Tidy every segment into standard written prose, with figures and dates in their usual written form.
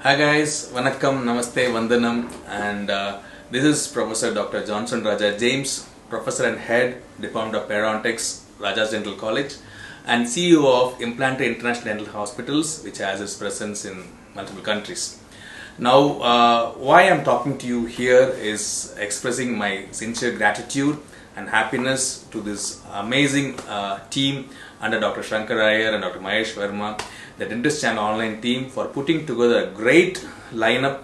Hi guys, Vanakkam, Namaste, Vandanam, and this is Professor Dr. Johnson Raja James, Professor and Head, Department of Periodontics, Raja's Dental College, and CEO of Implant International Dental Hospitals, which has its presence in multiple countries. Now, why I'm talking to you here is expressing my sincere gratitude and happiness to this amazing team under Dr. Shankar Iyer and Dr. Mahesh Verma, the DentistChannel.Online team, for putting together a great lineup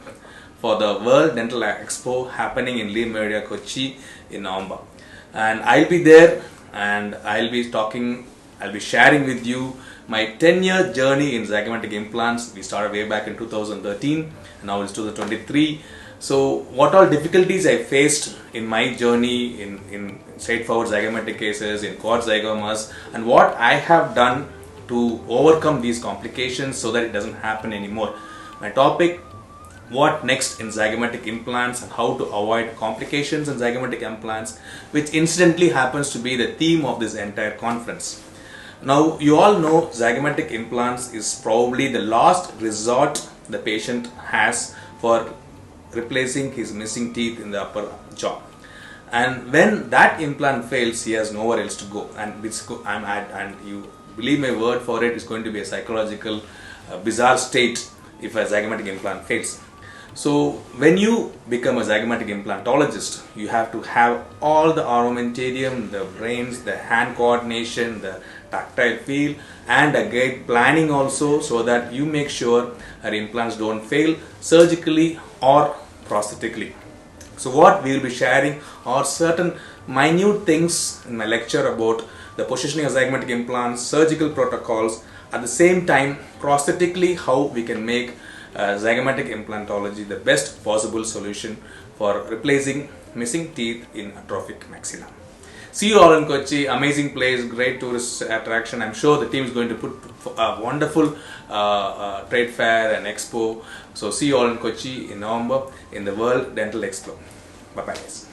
for the World Dental Expo happening in Lee Meridia, Kochi in November. And I'll be there and I'll be sharing with you my 10-year journey in zygomatic implants. We started way back in 2013 and now it's 2023. So what all difficulties I faced in my journey in straightforward zygomatic cases, in quad zygomas, and what I have done to overcome these complications so that it doesn't happen anymore. My topic, what next in zygomatic implants and how to avoid complications in zygomatic implants, which incidentally happens to be the theme of this entire conference. Now, you all know zygomatic implants is probably the last resort the patient has for replacing his missing teeth in the upper jaw. And when that implant fails, he has nowhere else to go. And you believe my word for it, it's going to be a psychological bizarre state if a zygomatic implant fails. So when you become a zygomatic implantologist, you have to have all the armamentarium, the brains, the hand coordination, the tactile feel, and a great planning also, so that you make sure our implants don't fail surgically or prosthetically. So what we will be sharing are certain minute things in my lecture about the positioning of zygomatic implants, surgical protocols, at the same time prosthetically how we can make zygomatic implantology the best possible solution for replacing missing teeth in atrophic maxilla. See you all in Kochi, amazing place, great tourist attraction. I'm sure the team is going to put a wonderful trade fair and expo. So see you all in Kochi in November in the World Dental Expo. Bye bye guys.